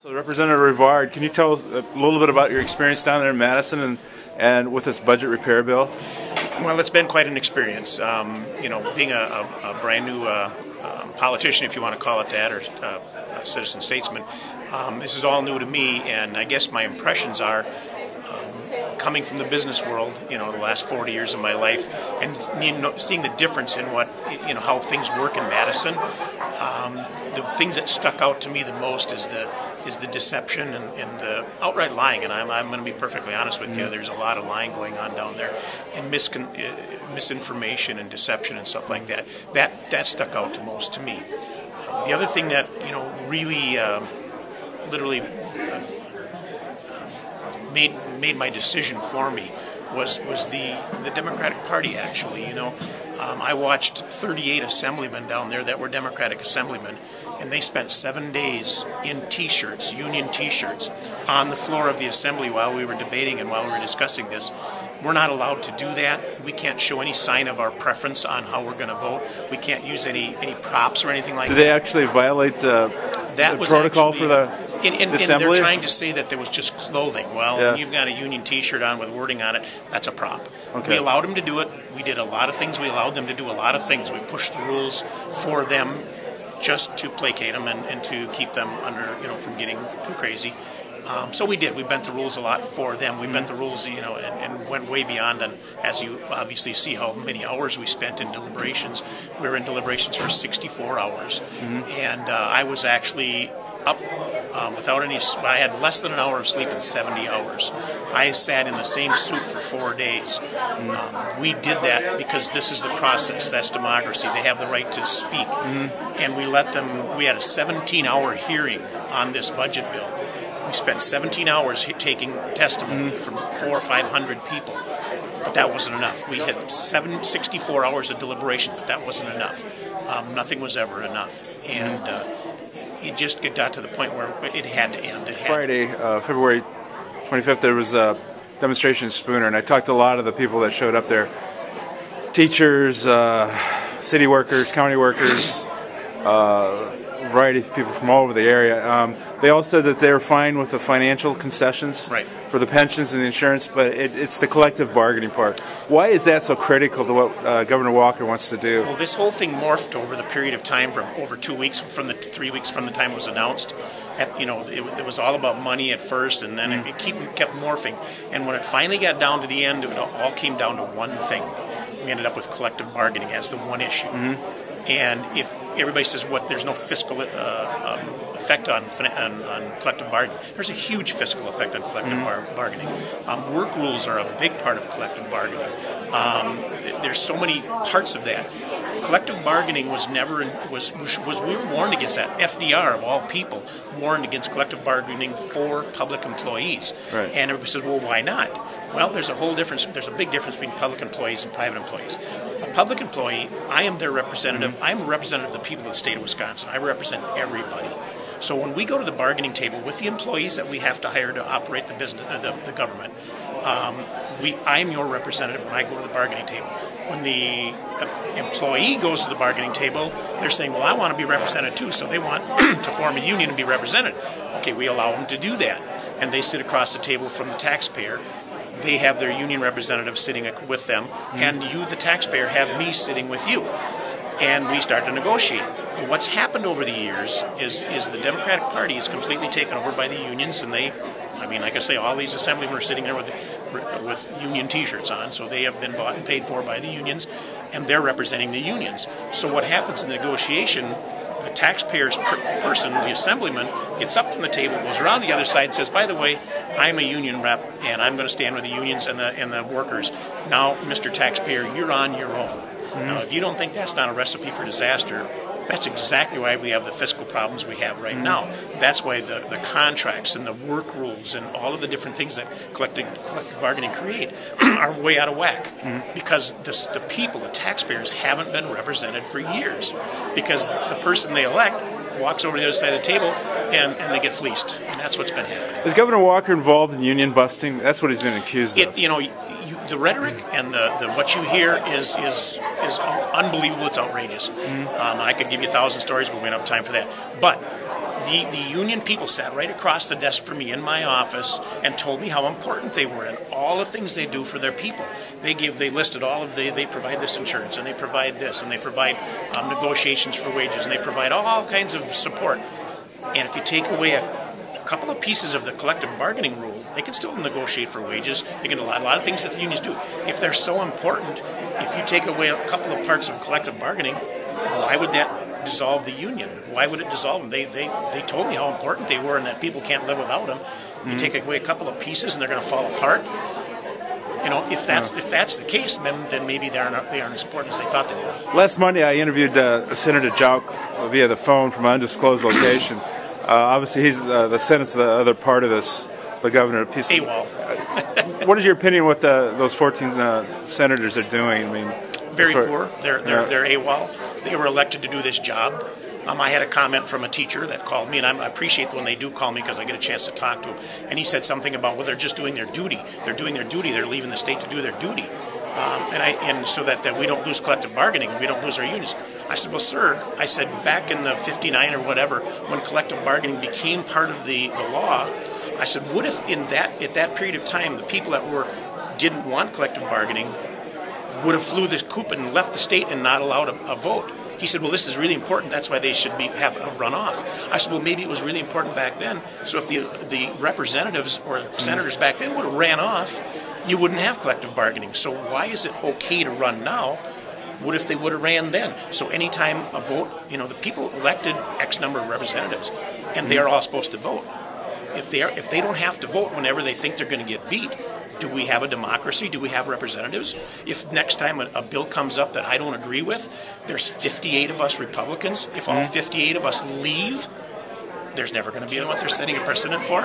So Representative Rivard, can you tell us a little bit about your experience down there in Madison and with this budget repair bill? Well, it's been quite an experience. Being a brand new politician, if you want to call it that, or a citizen statesman, this is all new to me, and I guess my impressions are coming from the business world, the last 40 years of my life, and seeing the difference in how things work in Madison. The things that stuck out to me the most is the deception and the outright lying, and I'm going to be perfectly honest with you. There's a lot of lying going on down there, and misinformation and deception and stuff like that. That stuck out the most to me. The other thing that really, literally made my decision for me was the Democratic Party. Actually, I watched 38 assemblymen down there that were Democratic assemblymen, and they spent 7 days in T-shirts, union T-shirts, on the floor of the assembly while we were debating and while we were discussing this. We're not allowed to do that. We can't show any sign of our preference on how we're going to vote. We can't use any props or anything like that. Did they actually violate the protocol for the assembly? They're trying to say that there was just clothing. Well, when you've got a union T-shirt on with wording on it, that's a prop. Okay. We allowed them to do it. We did a lot of things. We allowed them to do a lot of things. We pushed the rules for them just to placate them and to keep them under, from getting too crazy. So we did. We bent the rules a lot for them. We bent the rules, and went way beyond. And as you obviously see how many hours we spent in deliberations. We were in deliberations for 64 hours. And I was actually up without any. I had less than an hour of sleep in 70 hours. I sat in the same suit for 4 days. We did that because this is the process. That's democracy. They have the right to speak. And we let them. We had a 17-hour hearing on this budget bill. We spent 17 hours taking testimony from 400 or 500 people, but that wasn't enough. We had 64 hours of deliberation, but that wasn't enough. Nothing was ever enough, and it just got to the point where it had to end. Friday, February 25th, there was a demonstration in Spooner, and I talked to a lot of the people that showed up there. Teachers, city workers, county workers, variety of people from all over the area. They all said that they were fine with the financial concessions for the pensions and the insurance, but it's the collective bargaining part. Why is that so critical to what Governor Walker wants to do? Well, this whole thing morphed over the period of time from over 2 weeks, from the 3 weeks from the time it was announced. It was all about money at first, and then it kept morphing. And when it finally got down to the end, it all came down to one thing. We ended up with collective bargaining as the one issue. And if everybody says there's no fiscal effect on collective bargaining, there's a huge fiscal effect on collective bargaining. Work rules are a big part of collective bargaining. There's so many parts of that. Collective bargaining was we were warned against that. FDR, of all people, warned against collective bargaining for public employees. And everybody says, well, why not? Well, there's a whole difference. There's a big difference between public employees and private employees. A public employee, I am their representative. I'm a representative of the people of the state of Wisconsin. I represent everybody. So when we go to the bargaining table with the employees that we have to hire to operate the business, the government, I am your representative when I go to the bargaining table. When the employee goes to the bargaining table, they're saying, well, I want to be represented too, so they want to form a union and be represented. Okay, we allow them to do that. And they sit across the table from the taxpayer. They have their union representative sitting with them, and you, the taxpayer, have me sitting with you. And we start to negotiate. What's happened over the years is the Democratic Party is completely taken over by the unions, and like I say, all these assemblymen are sitting there with union T-shirts on, so they have been bought and paid for by the unions, and they're representing the unions. So what happens in the negotiation, the taxpayer's person, the assemblyman, gets up from the table, goes around the other side and says, by the way, I'm a union rep, and I'm going to stand with the unions and the workers. Now, Mr. Taxpayer, you're on your own. Now, if you don't think that's not a recipe for disaster, that's exactly why we have the fiscal problems we have right now. That's why the contracts and the work rules and all of the different things that collective bargaining create are way out of whack. Because the people, the taxpayers, haven't been represented for years. Because the person they elect walks over to the other side of the table and they get fleeced. And that's what's been happening. Is Governor Walker involved in union busting? That's what he's been accused of. The rhetoric and the what you hear is unbelievable. It's outrageous. I could give you 1,000 stories, but we don't have time for that. But The union people sat right across the desk from me in my office and told me how important they were and all the things they do for their people. They listed all of they provide this insurance, and they provide this, and they provide negotiations for wages, and they provide all kinds of support. And if you take away a couple of pieces of the collective bargaining rule, they can still negotiate for wages. They can do a lot of things that the unions do. If they're so important, if you take away a couple of parts of collective bargaining, why would that dissolve the union? Why would it dissolve them? They told me how important they were and that people can't live without them. You take away a couple of pieces and they're going to fall apart. You know, if that's the case, then maybe they aren't as important as they thought they were. Last Monday, I interviewed Senator Jauch via the phone from an undisclosed location. Obviously, he's the Senate's the other part of this, the governor. AWOL. What is your opinion what those 14 senators are doing? I mean, very poor. They're AWOL. They were elected to do this job. I had a comment from a teacher that called me, and I appreciate when they do call me because I get a chance to talk to him. And he said something about, well, they're just doing their duty. They're doing their duty. They're leaving the state to do their duty. And so that we don't lose collective bargaining and we don't lose our unions. I said, well, sir, I said, back in the 59 or whatever, when collective bargaining became part of the law, I said, what if at that period of time, the people that didn't want collective bargaining would have flew the coop and left the state and not allowed a vote? He said, well, this is really important. That's why they should have a runoff. I said, well, maybe it was really important back then. So if the representatives or senators back then would have ran off, you wouldn't have collective bargaining. So why is it okay to run now? What if they would have ran then? So anytime a vote, you know, the people elected X number of representatives, and they are all supposed to vote. If they don't have to vote whenever they think they're going to get beat, do we have a democracy? Do we have representatives? If next time a bill comes up that I don't agree with, there's 58 of us Republicans. If all 58 of us leave, there's never going to be what they're setting a precedent for.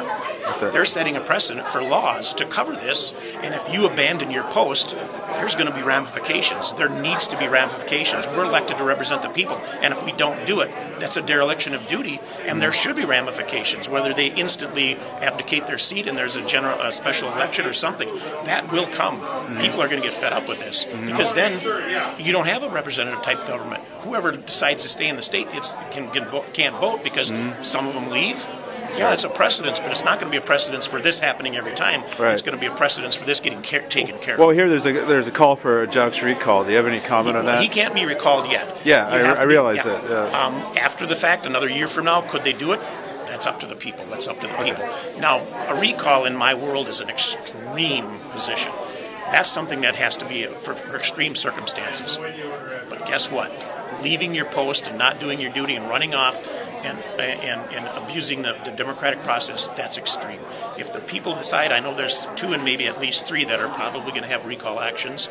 They're setting a precedent for laws to cover this, and if you abandon your post, there's going to be ramifications. There needs to be ramifications. We're elected to represent the people, and if we don't do it, that's a dereliction of duty, and there should be ramifications, whether they instantly abdicate their seat and there's a special election or something. That will come. People are going to get fed up with this, because then you don't have a representative type government. Whoever decides to stay in the state can't vote because some of them leave. Yeah, it's a precedence, but it's not going to be a precedence for this happening every time. Right. It's going to be a precedence for this getting taken care of. Well, here there's a call for Jauch's recall. Do you have any comment on that? He can't be recalled yet. Yeah, I realize that. Yeah. After the fact, another year from now, could they do it? That's up to the people. That's up to the people. Now, a recall in my world is an extreme position. That's something that has to be for extreme circumstances. But guess what? Leaving your post and not doing your duty and running off and abusing the democratic process, that's extreme. If the people decide, I know there's 2 and maybe at least 3 that are probably going to have recall actions,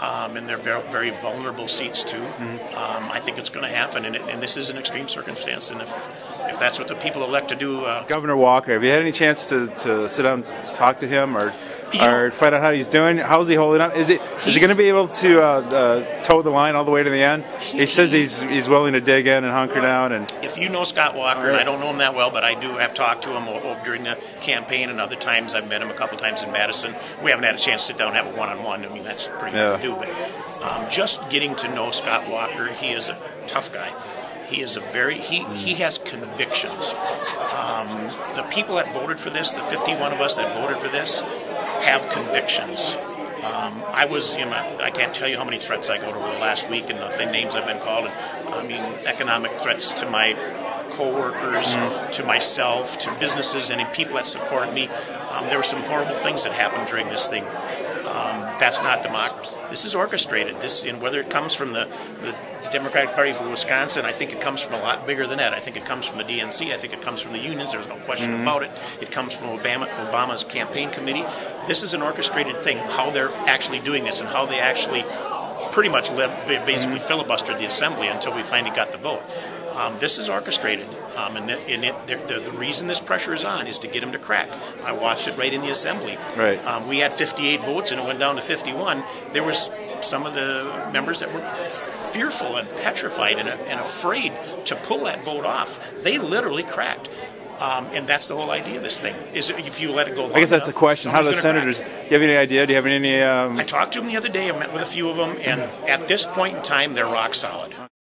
and they're very, very vulnerable seats too. I think it's going to happen, and this is an extreme circumstance, and if that's what the people elect to do. Governor Walker, have you had any chance to sit down and talk to him or find out how he's doing? How's he holding up? Is he going to be able to toe the line all the way to the end? He says he's willing to dig in and hunker down. And if you know Scott Walker, and I don't know him that well, but I do have talked to him during the campaign, and other times I've met him a couple times in Madison. We haven't had a chance to sit down and have a one-on-one. I mean, that's pretty hard to do. But just getting to know Scott Walker, he is a tough guy. He is he has convictions. The people that voted for this, the 51 of us that voted for this, have convictions. I can't tell you how many threats I got over the last week and the names I've been called. And, I mean, economic threats to my co-workers, to myself, to businesses, and people that supported me. There were some horrible things that happened during this thing. That's not democracy. This is orchestrated. Whether it comes from the Democratic Party for Wisconsin, I think it comes from a lot bigger than that. I think it comes from the DNC. I think it comes from the unions. There's no question about it. It comes from Obama's campaign committee. This is an orchestrated thing, how they're actually doing this and how they actually pretty much basically filibustered the assembly until we finally got the vote. This is orchestrated, and the reason this pressure is on is to get him to crack. I watched it right in the assembly. Right. We had 58 votes, and it went down to 51. There was some of the members that were fearful and petrified and afraid to pull that vote off. They literally cracked. And that's the whole idea of this thing, is if you let it go long I guess that's enough, the question. How do the senators, do you have any idea? Do you have any... I talked to them the other day. I met with a few of them, and at this point in time, they're rock solid.